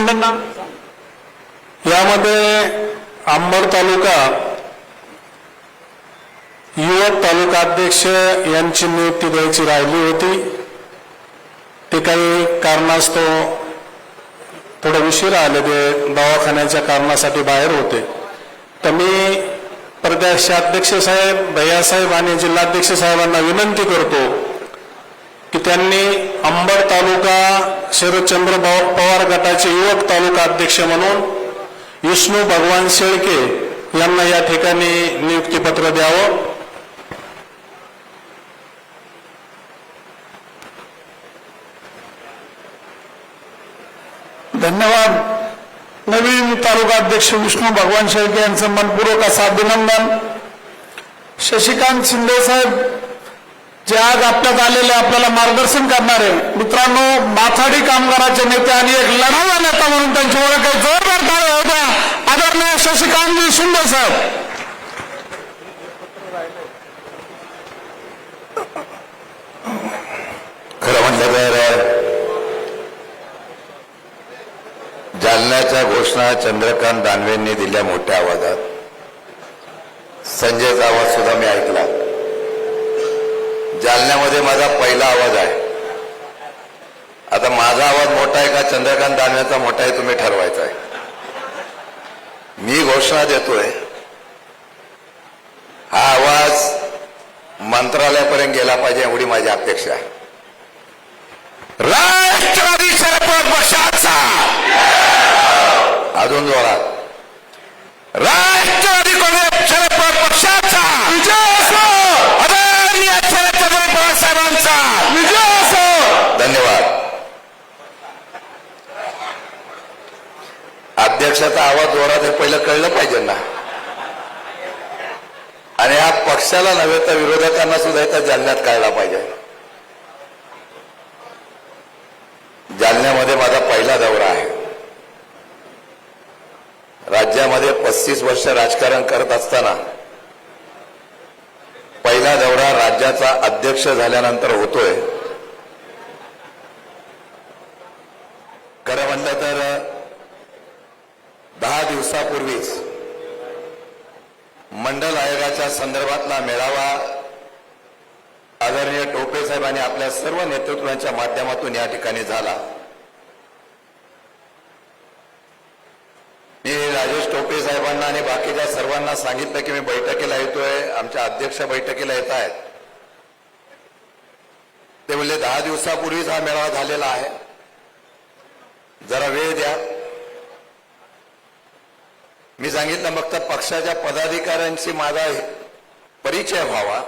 मांडणं ना। यामध्ये अंबड तालुका युवक तालुका अध्यक्ष यांची नियुक्ती द्यायची राहिली होती। ते काही कारणास्तव थोडं उशीर आले, ते दवाखान्याच्या कारणासाठी बाहेर होते। तर मी प्रदेशाध्यक्ष साहेब, भैयासाहेब आणि जिल्हाध्यक्ष साहेबांना विनंती करतो की त्यांनी अंबड तालुका शरदचंद्र पवार गटाचे युवक तालुका अध्यक्ष म्हणून विष्णू भगवान शेळके यांना या ठिकाणी नियुक्तीपत्र द्यावं। धन्यवाद। नवीन तालुका अध्यक्ष विष्णू भगवान शेळके यांचं मनपूर्वक असं अभिनंदन। शशिकांत शिंदे साहेब जे आज आपल्यात आलेले आपल्याला मार्गदर्शन करणारे मित्रांनो, माथाडी कामगाराचे नेते आणि एक लढावा नेता म्हणून त्यांची ओळख आहे। जोरदार टाळ्या होत्या आदरणीय शशिकांत शिंदे साहेब। खरं म्हटलं तर जालन्याच्या घोषणा चंद्रकांत दानवेंनी दिल्या मोठ्या आवाजात, संजयचा आवाज सुद्धा मी ऐकला। जालन्यामध्ये माझा पहिला आवाज आहे। आता माझा आवाज मोठा आहे का चंद्रकांत दानवेंचा मोठा आहे तुम्ही ठरवायचा आहे। मी घोषणा देतोय, हा आवाज मंत्रालयापर्यंत गेला पाहिजे एवढी माझी अपेक्षा आहे। राष्ट्रवादी शरद पवार पक्षाचा अजून जोरात, राष्ट्रवादी काँग्रेस शरद पवार पक्षाचा विजय असो, आदरणीय शरदचंद्र पवार साहेबांचा विजय असो। धन्यवाद। अध्यक्षाचा आवाज जोरात हे पहिलं कळलं पाहिजे ना, आणि या पक्षाला नव्हे तर विरोधकांना सुद्धा इथं जालन्यात कळला पाहिजे। जालन्यामध्ये माझा पहिला दौरा आहे। राज्यामध्ये 35 वर्ष राजकारण करत असताना पहिला दौरा राज्याचा अध्यक्ष झाल्यानंतर होतोय। खरं म्हणलं तर 10 दिवसापूर्वीच मंडल आयोगाच्या संदर्भातला मेळावा आदरणीय टोपे साहेब आणि आपल्या सर्व नेतृत्वाच्या माध्यमातून या ठिकाणी झाला। मी राजेश टोपे साहेबांना आणि बाकीच्या सर्वांना सांगितलं की मी बैठकीला येतोय, आमच्या अध्यक्ष बैठकीला येत आहेत। ते म्हणले 10 दिवसापूर्वीच हा मेळावा झालेला आहे, जरा वेळ द्या। मी सांगितलं मग तर पक्षाच्या पदाधिकाऱ्यांशी माझा परिचय व्हावा।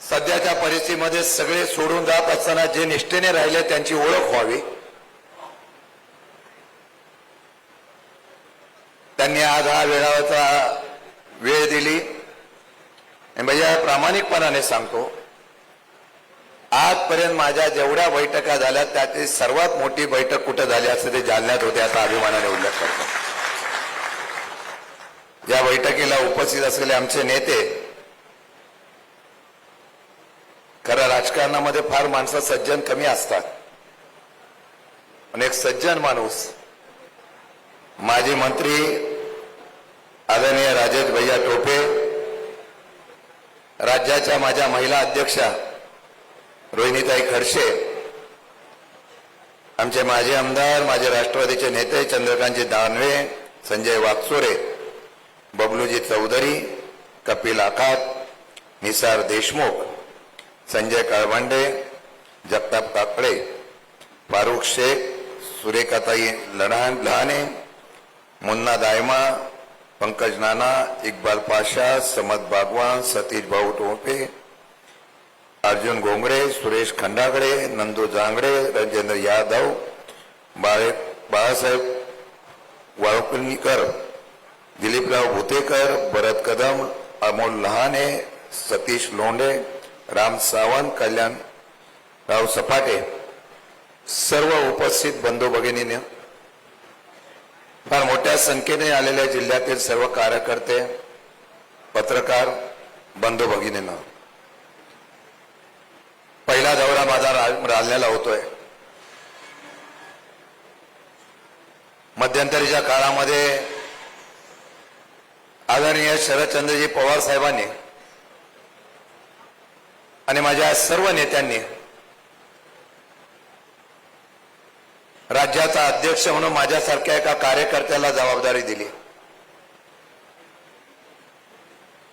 सध्याच्या परिस्थितीमध्ये सगळे सोडून जात असताना जे निष्ठेने राहिले त्यांची ओळख व्हावी। त्यांनी आज हा मेळाव्याचा वेळ दिली। भैया प्रामाणिकपणाने सांगतो, आजपर्यंत माझ्या जेवढ्या बैठका झाल्या त्यातली सर्वात मोठी बैठक कुठे झाली असते ते जालन्यात होते, असा अभिमानाने उल्लेख करतो। या बैठकीला उपस्थित असलेले आमचे नेते, खरं राजकारणामध्ये फार माणसं सज्जन कमी असतात, पण एक सज्जन माणूस माजी मंत्री आदरणीय राजेश भैया टोपे, राज्याच्या माझ्या महिला अध्यक्षा रोहिणीताई खडसे, आमचे माजी आमदार, माझे राष्ट्रवादीचे नेते चंद्रकांतजी दानवे, संजय वाकचोरे, बबलूजी चौधरी, कपिल आखात, निसार देशमुख, संजय काळभांडे, जगताप काकडे, फारुख शेख, सुरेखाताई लहाने, मुन्ना दायमा, पंकज नाना, इक्बाल पाशा, समद बागवान, सतीश भाऊ टोपे, अर्जुन गोंगडे, सुरेश खंडागडे, नंदू जांगडे, राजेंद्र यादव, बाळासाहेब वाळकुलकर, दिलीपराव भुतेकर, भरत कदम, अमोल लहाने, सतीश लोंढे, राम सावंत, कल्याणराव सपाटे, सर्व उपस्थित बंधू भगिनीने, फार मोठ्या संख्येने आलेल्या जिल्ह्यातील सर्व कार्यकर्ते, पत्रकार बंधू भगिनींना पहिला पहिला दौरा माझा राहिलेला होतोय. मध्यंतरीच्या काळामध्ये आदरणीय शरदचंद्रजी पवार साहेबांनी आणि माझ्या सर्व नेत्यांनी राज्याचा अध्यक्ष म्हणून माझ्यासारख्या एका कार्यकर्त्याला जबाबदारी दिली.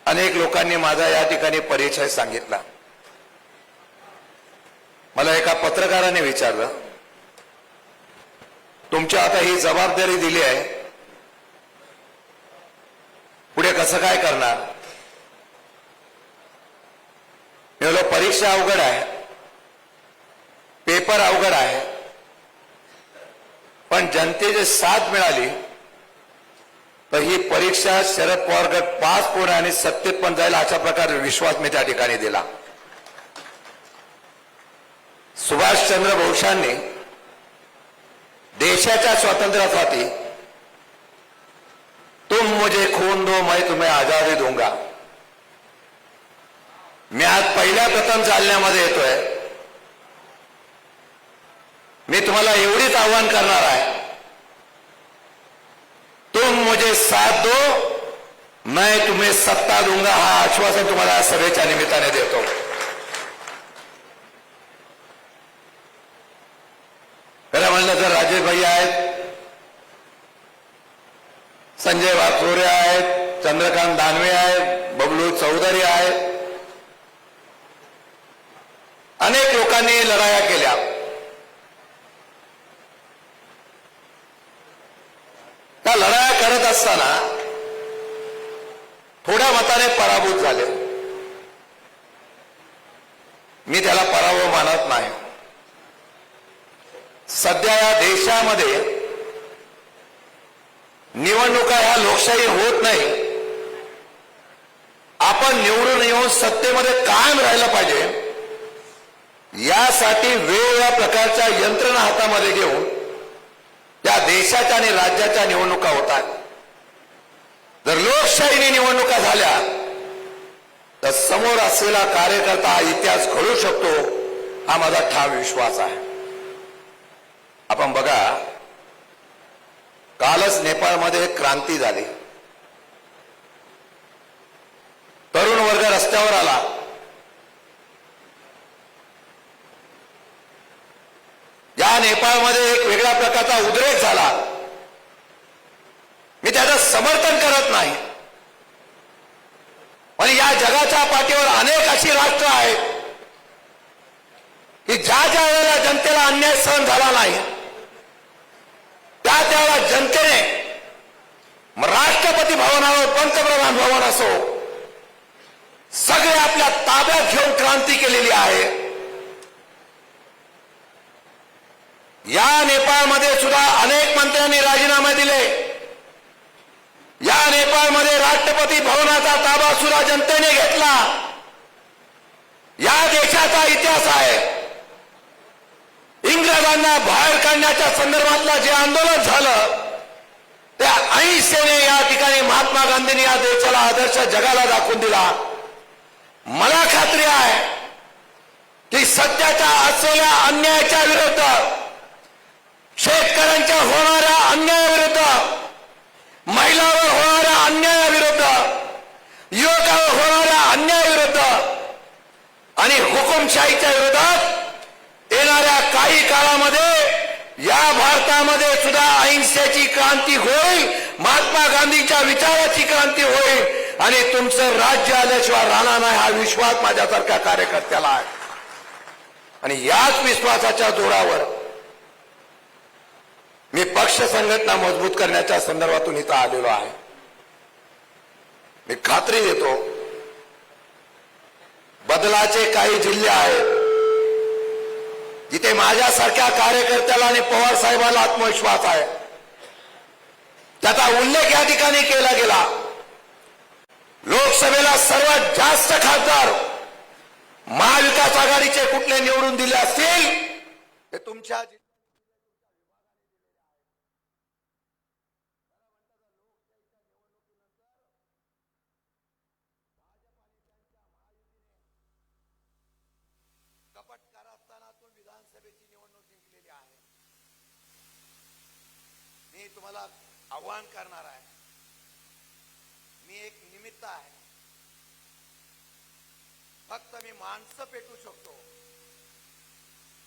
अनेक लोकांनी माझा या ठिकाणी परिचय सांगितला. मला एका पत्रकाराने विचारलं, तुमच्या आता ही जबाबदारी दिली आहे, पुढे कसं काय करणार? मी म्हणलो, परीक्षा अवघड आहे, पेपर अवघड आहे, पण जनतेची साथ मिळाली तर ही परीक्षा शरद पवार गट पास होईल आणि सत्तेत पण जाईल, अशा प्रकारे विश्वास मी त्या ठिकाणी दिला. सुभाषचंद्र बोसांनी देशाच्या स्वातंत्र्यासाठी तुम मुझे खून दो मैं तुम्हें आजादी दूंगा. मी आज पहिल्या प्रथम चालण्यामध्ये येतोय. मी तुम्हाला एवढीच आव्हान करणार आहे, तुम मुझे साथ दो मैं तुम्हें सत्ता दूंगा. हा आश्वासन तुम्हाला सभेच्या निमित्ताने देतो. खरं म्हणलं तर राजेश भाई आहेत, संजय वाकचोरे आहेत, चंद्रकांत दानवे आहेत, बबलू चौधरी आहेत, अनेक लोकांनी लढाया केल्या. त्या लढाया करत असताना थोड्या मताने पराभूत झाले. मी त्याला पराभव मानत नाही. सध्या या देशामध्ये निवडणुका ह्या लोकशाही होत नाही. आपण निवडून येऊन सत्तेमध्ये कायम राहिलं पाहिजे, यासाठी वेगवेगळ्या प्रकारच्या यंत्रणा हातामध्ये घेऊन त्या देशाच्या आणि राज्याच्या निवडणुका होतात. जर लोकशाहीने निवडणुका झाल्या तर समोर असलेला कार्यकर्ता हा इतिहास घडू शकतो, हा माझा ठाम विश्वास आहे. आपण बघा, कालच नेपाळमध्ये एक क्रांती झाली. तरुण वर्ग रस्त्यावर आला. या नेपाळमध्ये एक वेगळ्या प्रकारचा उद्रेक झाला. मी त्याचं समर्थन करत नाही, पण या जगाच्या पाठीवर अनेक अशी राष्ट्र आहेत की ज्या ज्या वेळेला जनतेला अन्याय सहन झाला नाही, त्या त्यावेळेला जनतेने राष्ट्रपती भवनावर, पंतप्रधान भवन असो, सगळे आपल्या ताब्यात घेऊन क्रांती केलेली आहे. या नेपाळमध्ये सुद्धा अनेक मंत्र्यांनी राजीनामे दिले. या नेपाळमध्ये राष्ट्रपती भवनाचा ताबा सुद्धा जनतेने घेतला. या देशाचा इतिहास आहे. इंग्रजांना बाहेर काढण्याच्या संदर्भातलं जे आंदोलन झालं, त्या अहिंसेने या ठिकाणी महात्मा गांधींनी या देशाला आदर्श जगाला दाखवून दिला. मला खात्री आहे की सध्याच्या असलेल्या अन्यायाच्या विरुद्ध, शेतकऱ्यांच्या होणाऱ्या अन्यायाविरुद्ध, महिलांवर होणाऱ्या अन्यायाविरुद्ध, युवकांवर होणाऱ्या अन्यायाविरुद्ध आणि हुकुमशाहीच्या विरोधात येणाऱ्या काही काळामध्ये या भारतामध्ये सुद्धा अहिंसेची क्रांती होईल, महात्मा गांधींच्या विचाराची क्रांती होईल आणि तुमचं राज्य आल्याशिवाय राहणार नाही, हा विश्वास माझ्यासारख्या कार्यकर्त्याला आहे. आणि याच विश्वासाच्या जोरावर मी पक्ष संघटना मजबूत करण्याच्या संदर्भातून इथं आलेलो आहे. मी खात्री देतो, बदलाचे काही जिल्हे आहेत जिथे माझ्यासारख्या कार्यकर्त्याला आणि पवार साहेबांना आत्मविश्वास आहे. त्याचा उल्लेख या ठिकाणी केला गेला. लोकसभेला सर्वात जास्त खासदार महाविकास आघाडीचे कुठले निवडून दिले असतील ते तुमच्या कपटकारा मी तुम्हाला आव्हान करणार आहे, मी एक निमित्त आहे, फक्त मी माणसं पेटू शकतो,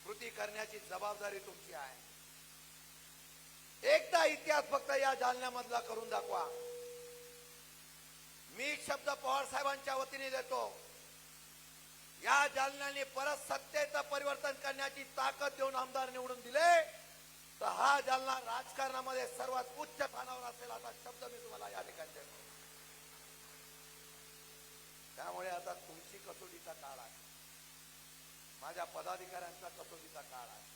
कृती करण्याची जबाबदारी तुमची आहे. एकदा इतिहास फक्त या जालन्यामधला करून दाखवा. मी शब्द पवार साहेबांच्या वतीने देतो, या जालन्याने परत सत्तेचं परिवर्तन करण्याची ताकद देऊन आमदार निवडून दिले तर हा जालना राजकारणामध्ये सर्वात उच्च स्थानावर असेल असा शब्द मी तुम्हाला या ठिकाणी देतो. त्यामुळे आता तुमची कसोटीचा काळ आहे, माझ्या पदाधिकाऱ्यांचा कसोटीचा काळ आहे.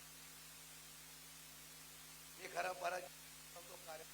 मी खरं बरं कार्य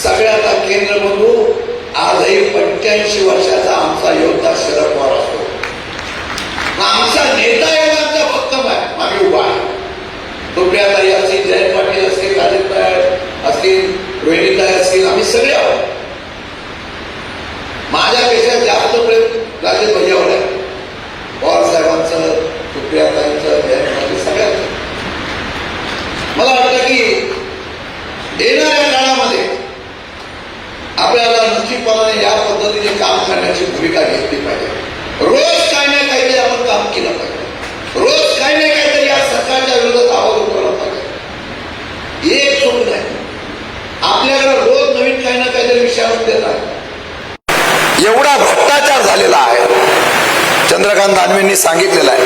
सगळ्याचा केंद्रबिंदू आजही 85 वर्षाचा आमचा योद्धा शरद पवार असतो. आमचा नेता एवढा आमचा भक्कम आहे, मागे उभा आहे. सुप्रियाताई असतील, जयंत पाटील असतील, राजेश असतील, रोहिणीताई असतील, आम्ही सगळे आहोत. माझ्यापेक्षा जास्त प्रेम राजेश भैयावर आहे, पवार साहेबांचं, सुप्रियाताईंचं, जयंत पाटील सगळ्यांचं. मला वाटतं की येणाऱ्या काळामध्ये आपल्याला निश्चितपणाने या पद्धतीने काम करण्याची भूमिका घेतली पाहिजे. रोज काही ना काहीतरी आपण काम केलं पाहिजे. रोज काही ना काहीतरी या सरकारच्या विरोधात आवाज उठवला पाहिजे. एक चूक नाही, आपल्याकडे रोज नवीन काही ना काहीतरी विषयावर देतात. एवढा भ्रष्टाचार झालेला आहे. चंद्रकांत दानवेंनी सांगितलेलं आहे.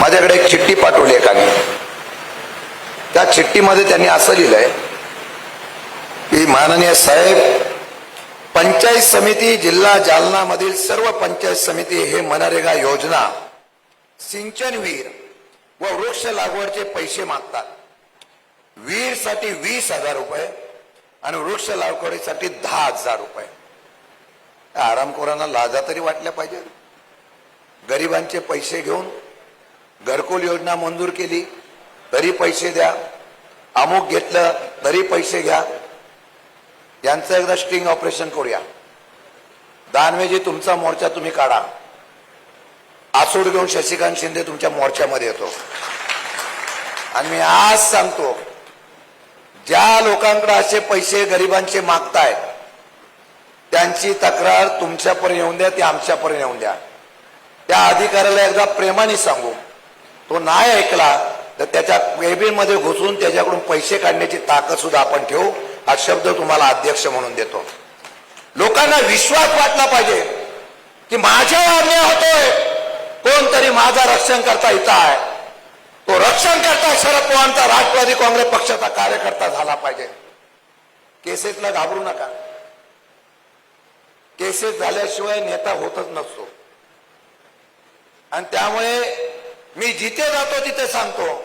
माझ्याकडे एक चिठ्ठी पाठवली एकाने. त्या चिठ्ठीमध्ये त्यांनी असं लिहिलंय की माननीय साहेब, पंचायत समिती जिल्हा जालना मधील सर्व पंचायत समिती हे मनरेगा योजना, सिंचन विहीर व वृक्ष लागवडचे पैसे मागतात. विहीरसाठी 20,000 रुपये आणि वृक्ष लागवडीसाठी 10,000 रुपये. आरामखोरांना लाजा तरी वाटल्या पाहिजे. गरिबांचे पैसे घेऊन घरकुल योजना मंजूर केली तरी पैसे द्या, अमुक घेतलं तरी पैसे घ्या. यांचं एकदा स्टिंग ऑपरेशन करूया. दानवेजी, तुमचा मोर्चा तुम्ही काढा. आसूड घेऊन शशिकांत शिंदे तुमच्या मोर्चामध्ये येतो. आणि मी आज सांगतो, ज्या लोकांकडे असे पैसे गरिबांचे मागतायत त्यांची तक्रार तुमच्यापर्यंत येऊन द्या, ती आमच्यापर्यंत येऊन द्या. त्या अधिकाऱ्याला एकदा प्रेमाने सांगू, तो नाही ऐकला तर त्याच्या केबिनमध्ये घुसून त्याच्याकडून पैसे काढण्याची ताकद सुद्धा आपण ठेवू. हा शब्द तुम्हाला अध्यक्ष म्हणून देतो. लोकांना विश्वास वाटला पाहिजे की माझ्यावर अन्याय होतोय, कोणतरी माझा रक्षण करता इथं आहे. तो रक्षण करता शरद पवारांचा राष्ट्रवादी काँग्रेस पक्षाचा कार्यकर्ता झाला पाहिजे. केसेसला घाबरू नका. केसेस झाल्याशिवाय नेता होतच नसतो. आणि त्यामुळे मी जिथे जातो तिथे सांगतो,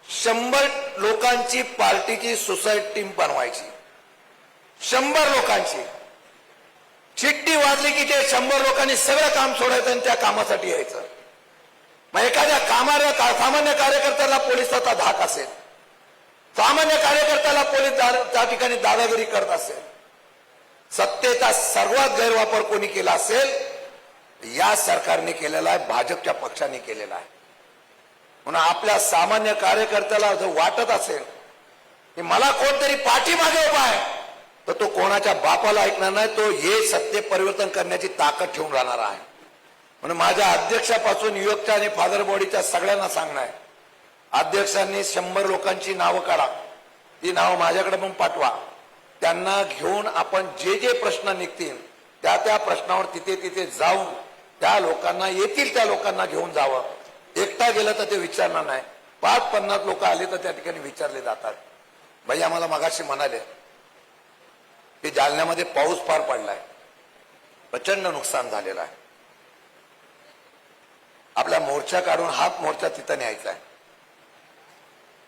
100 लोकांची पार्टीची सुसाईड टीम बनवायची. 100 लोकांची चिठ्ठी वाजली की ते 100 लोकांनी सगळं काम सोडायचं आणि त्या कामासाठी यायचं. मग एखाद्या सामान्य कार्यकर्त्याला पोलिसाचा धाक असेल, सामान्य कार्यकर्त्याला पोलीस त्या ठिकाणी दादागिरी करत असेल, सत्तेचा सर्वात गैरवापर कोणी केला असेल, या सरकारने केलेला आहे, भाजपच्या पक्षाने केलेला आहे. म्हणून आपल्या सामान्य कार्यकर्त्याला जर वाटत असेल की मला कोणतरी पाठीमागे उभा आहे, तर तो कोणाच्या बापाला ऐकणार नाही. तो हे सत्य परिवर्तन करण्याची ताकद ठेवून राहणार आहे. म्हणून माझ्या अध्यक्षापासून युवकच्या आणि फादर बॉडीच्या सगळ्यांना सांगणार आहे, अध्यक्षांनी 100 लोकांची नावं काढा, ती नावं माझ्याकडे पण पाठवा. त्यांना घेऊन आपण जे जे प्रश्न निघतील त्या त्या प्रश्नावर तिथे तिथे जाऊन त्या लोकांना, येतील त्या लोकांना घेऊन जावं. एकटा गेलं तर ते विचारणार नाही. 5-50 लोक आले तर त्या ठिकाणी विचारले जातात. भाई, आम्हाला मगाशी म्हणाले की जालन्यामध्ये पाऊस फार पडलाय, प्रचंड नुकसान झालेलं आहे. आपला मोर्चा काढून हात मोर्चा तिथं न्यायचा आहे.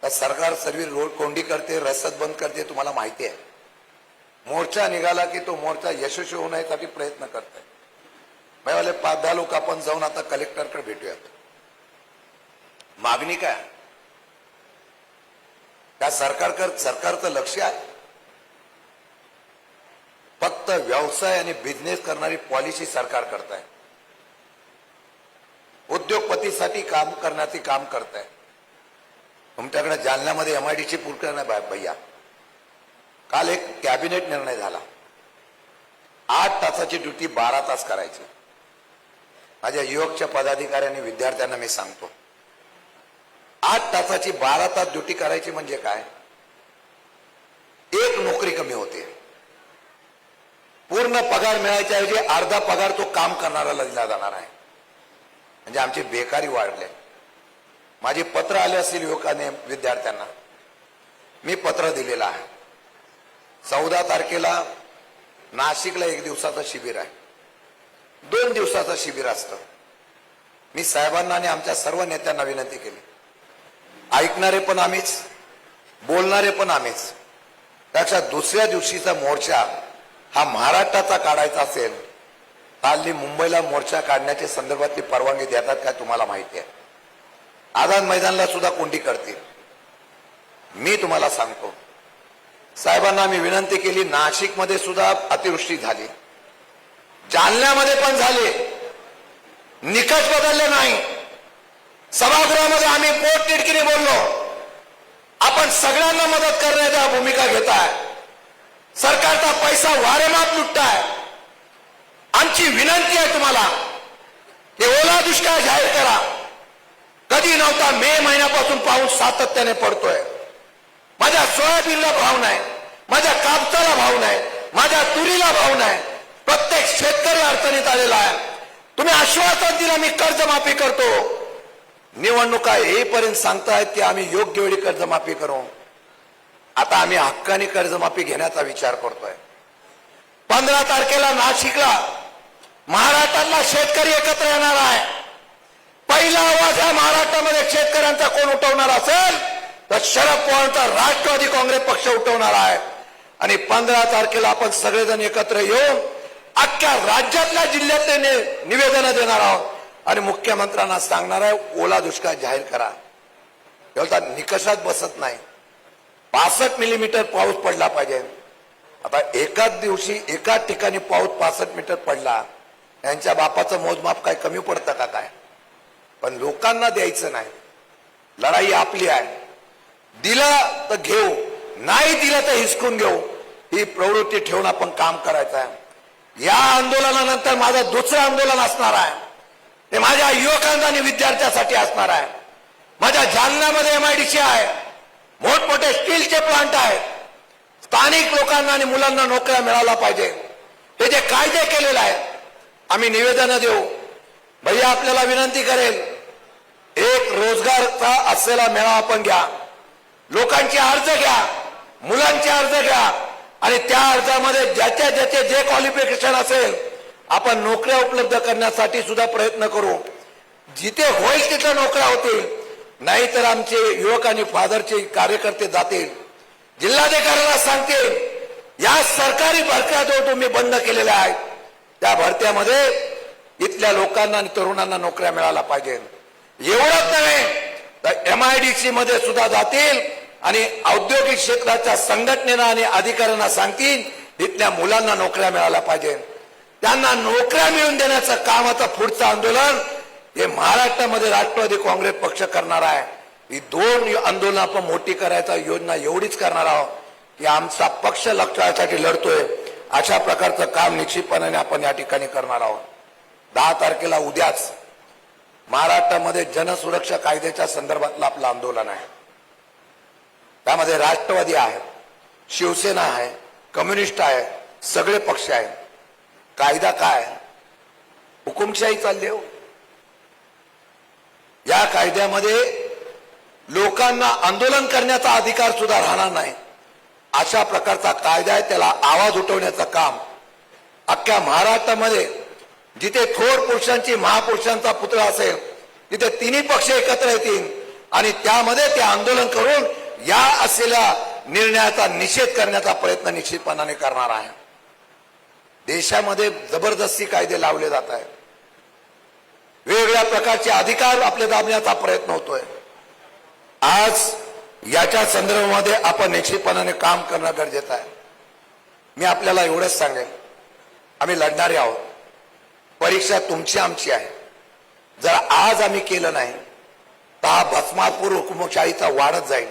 तर सरकार सर्व रोड कोंडी करते, रस्ते बंद करते, तुम्हाला माहिती आहे. मोर्चा निघाला की तो मोर्चा यशस्वी होण्यासाठी प्रयत्न करताय. भाईवाले 5-10 लोक आपण जाऊन आता कलेक्टरकडे भेटूयात. मागणी काय? त्या सरकारचं लक्ष आहे फक्त व्यवसाय आणि बिझनेस करणारी पॉलिसी सरकार करताय. उद्योगपतीसाठी काम करण्याचे काम करताय. तुमच्याकडे जालन्यामध्ये MIDC पूर्ण नाही भैया. काल एक कॅबिनेट निर्णय झाला, 8 तासाची ड्युटी 12 तास करायची. माझ्या युवकच्या पदाधिकाऱ्यांनी विद्यार्थ्यांना मी सांगतो, 8 तासाची 12 तास ड्युटी करायची म्हणजे काय? एक नोकरी कमी होते. पूर्ण पगार मिळायच्या ऐवजी अर्धा पगार तो काम करणाऱ्याला दिला जाणार आहे. म्हणजे आमची बेकारी वाढली. माझे पत्र आले असतील युवकांनी, विद्यार्थ्यांना मी पत्र दिलेलं आहे. 14 तारखेला नाशिकला 1 दिवसाचं शिबिर आहे, 2 दिवसाचं शिबिर असतं. मी साहेबांना आणि आमच्या सर्व नेत्यांना विनंती केली, ऐकणारे पण आम्हीच, बोलणारे पण आम्हीच. त्याच्या दुसऱ्या दिवशीचा मोर्चा हा महाराष्ट्राचा काढायचा असेल, हल्ली मुंबईला मोर्चा काढण्याच्या संदर्भातली परवानगी देतात काय तुम्हाला माहिती आहे? आझाद मैदानला सुद्धा कोंडी करतील. मी तुम्हाला सांगतो, साहेबांना मी विनंती केली, नाशिकमध्ये सुद्धा अतिवृष्टी झाली, जालन्यामध्ये पण झाली, निकष बदलले नाही. सभागृहामध्ये आम्ही पोटतिडकीने बोललो, आपण सगळ्यांना मदत करण्याच्या भूमिका घेताय, सरकारचा पैसा वारेमाप लुटताय. आमची विनंती आहे तुम्हाला की ओला दुष्काळ जाहीर करा. कधी नव्हता, मे महिन्यापासून पाऊस सातत्याने पडतोय. माझ्या सोयाबीनला भाव नाही, माझ्या कापसाला भाव नाही, माझ्या तुरीला भाव नाही. प्रत्येक शेतकरी अडचणीत आलेला आहे. तुम्ही आश्वासन दिलं मी कर्जमाफी करतो, निवडणुका येईपर्यंत सांगतायत की आम्ही योग्य वेळी कर्जमाफी करू. आता आम्ही हक्काने कर्जमाफी घेण्याचा विचार करतोय. 15 तारखेला नाशिकला महाराष्ट्रातला शेतकरी एकत्र येणार आहे. पहिला आवाज हा महाराष्ट्रामध्ये शेतकऱ्यांचा कोण उठवणार असेल तर शरद पवारांचा राष्ट्रवादी काँग्रेस पक्ष उठवणार आहे. आणि 15 तारखेला आपण सगळेजण एकत्र येऊन अख्ख्या राज्यातल्या जिल्ह्यातले निवेदन देणार आहोत आणि मुख्यमंत्र्यांना सांगणार आहे ओला दुष्काळ जाहीर करा. एवढा निकषात बसत नाही. 65 मिलीमीटर पाऊस पडला पाहिजे. आता एकाच दिवशी एकाच ठिकाणी पाऊस 65 मीटर पडला, यांच्या बापाचं मोजमाप काय कमी पडतं का काय? पण लोकांना द्यायचं नाही. लढाई आपली आहे. दिलं तर घेऊ, नाही दिलं तर हिसकून घेऊ, ही प्रवृत्ती ठेवून आपण काम करायचं आहे. या आंदोलनानंतर माझं दुसरं आंदोलन असणार आहे. ते माझ्या युवकांना आणि विद्यार्थ्यांसाठी असणार आहे. माझ्या जालन्यामध्ये MIDC आहे, मोठमोठे स्टीलचे प्लांट आहेत. स्थानिक लोकांना आणि मुलांना नोकऱ्या मिळाल्या पाहिजे. हे जे कायदे केलेले आहेत आम्ही निवेदन देऊ. भैया आपल्याला विनंती करेल, एक रोजगारचा असलेला मेळावा आपण घ्या, लोकांचे अर्ज घ्या, मुलांचे अर्ज घ्या आणि त्या अर्जामध्ये ज्याच्या ज्याचे जे क्वालिफिकेशन असेल आपण नोकऱ्या उपलब्ध करण्यासाठी सुद्धा प्रयत्न करू. जिथे होईल तिथे नोकऱ्या होतील. नाहीतर आमचे युवक आणि फादरचे कार्यकर्ते जातील, जिल्हाधिकाऱ्यांना सांगतील या सरकारी भरत्या जो तुम्ही बंद केलेल्या आहेत त्या भरत्यामध्ये इथल्या लोकांना आणि तरुणांना नोकऱ्या मिळाल्या पाहिजे. एवढंच नव्हे तर MIDC मध्ये सुद्धा जातील आणि औद्योगिक क्षेत्राच्या संघटनेला आणि अधिकाऱ्यांना सांगतील इथल्या मुलांना नोकऱ्या मिळाल्या पाहिजे. त्यांना नोकऱ्या मिळवून देण्याचं काम आता पुढचं आंदोलन हे महाराष्ट्रामध्ये राष्ट्रवादी काँग्रेस पक्ष करणार आहे. ही 2 आंदोलन आपण मोठी करायचा योजना एवढीच करणार आहोत की आमचा पक्ष लक्षासाठी लढतोय अशा प्रकारचं काम निश्चितपणाने आपण या ठिकाणी करणार आहोत. 10 तारखेला उद्याच महाराष्ट्रामध्ये जनसुरक्षा कायद्याच्या संदर्भातलं आपलं आंदोलन आहे. त्यामध्ये राष्ट्रवादी आहे, शिवसेना आहे, कम्युनिस्ट आहे, सगळे पक्ष आहेत. कायदा काय? हुकुमशाही चालली हो. या कायद्यामध्ये लोकांना आंदोलन करण्याचा अधिकार सुद्धा राहणार नाही. अशा प्रकारचा कायदा आहे. त्याला आवाज उठवण्याचं काम अख्ख्या महाराष्ट्रामध्ये जिथे थोर पुरुषांची महापुरुषांचा पुतळा असेल तिथे तिन्ही पक्ष एकत्र येतील आणि त्यामध्ये ते आंदोलन करून या असलेल्या निर्णयाचा निषेध करण्याचा प्रयत्न निश्चितपणाने करणार आहे. देशामध्ये जबरदस्ती कायदे लावले जात आहेत. वेगवेगळ्या प्रकारचे अधिकार आपले दाबण्याचा प्रयत्न होतोय. आज याच्या संदर्भामध्ये आपण निश्चितपणाने काम करणं गरजेचं आहे. मी आपल्याला एवढंच सांगेन, आम्ही लढणारे आहोत. परीक्षा तुमची आमची आहे. जर आज आम्ही केलं नाही तर हा भस्मापूर हुकुमशाहीचा वाढत जाईल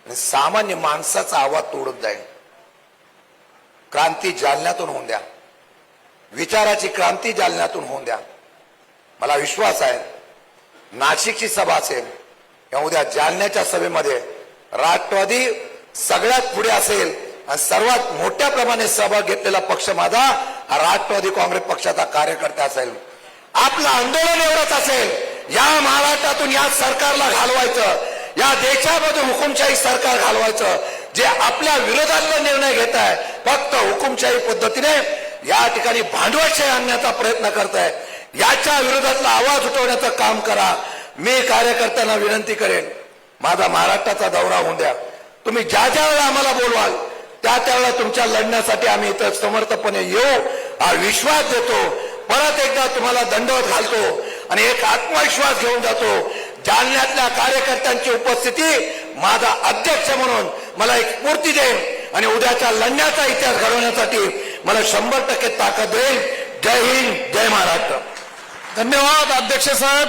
आणि सामान्य माणसाचा आवाज तोडत जाईल. क्रांती जालन्यातून होऊन द्या, विचाराची क्रांती जालन्यातून होऊन द्या. मला विश्वास आहे नाशिकची सभा असेल किंवा उद्या जालन्याच्या सभेमध्ये राष्ट्रवादी सगळ्यात पुढे असेल आणि सर्वात मोठ्या प्रमाणे सहभाग घेतलेला पक्ष माझा हा राष्ट्रवादी काँग्रेस पक्षाचा कार्यकर्ता असेल. आपलं आंदोलन एवढंच असेल, या महाराष्ट्रातून या सरकारला घालवायचं, या देशामध्ये हुकुमशाही सरकार घालवायचं. जे आपल्या विरोधातला निर्णय घेत आहे फक्त हुकुमशाही पद्धतीने या ठिकाणी भांडवलशाही आणण्याचा प्रयत्न करत आहे, याच्या विरोधातला आवाज उठवण्याचं काम करा. मी कार्यकर्त्यांना विनंती करेन, माझा महाराष्ट्राचा दौरा होऊन द्या. तुम्ही ज्या ज्या वेळेला आम्हाला बोलवाल त्यावेळेला तुमच्या लढण्यासाठी आम्ही इथं समर्थपणे येऊ हा विश्वास देतो. परत एकदा तुम्हाला दंडवत घालतो आणि एक आत्मविश्वास घेऊन जातो. जालन्यातल्या कार्यकर्त्यांची उपस्थिती माझा अध्यक्ष म्हणून मला एक स्फूर्ती देईल आणि उद्याच्या लढण्याचा इतिहास घडवण्यासाठी मला 100% ताकद देईल. जय हिंद, जय महाराष्ट्र. धन्यवाद अध्यक्ष साहेब.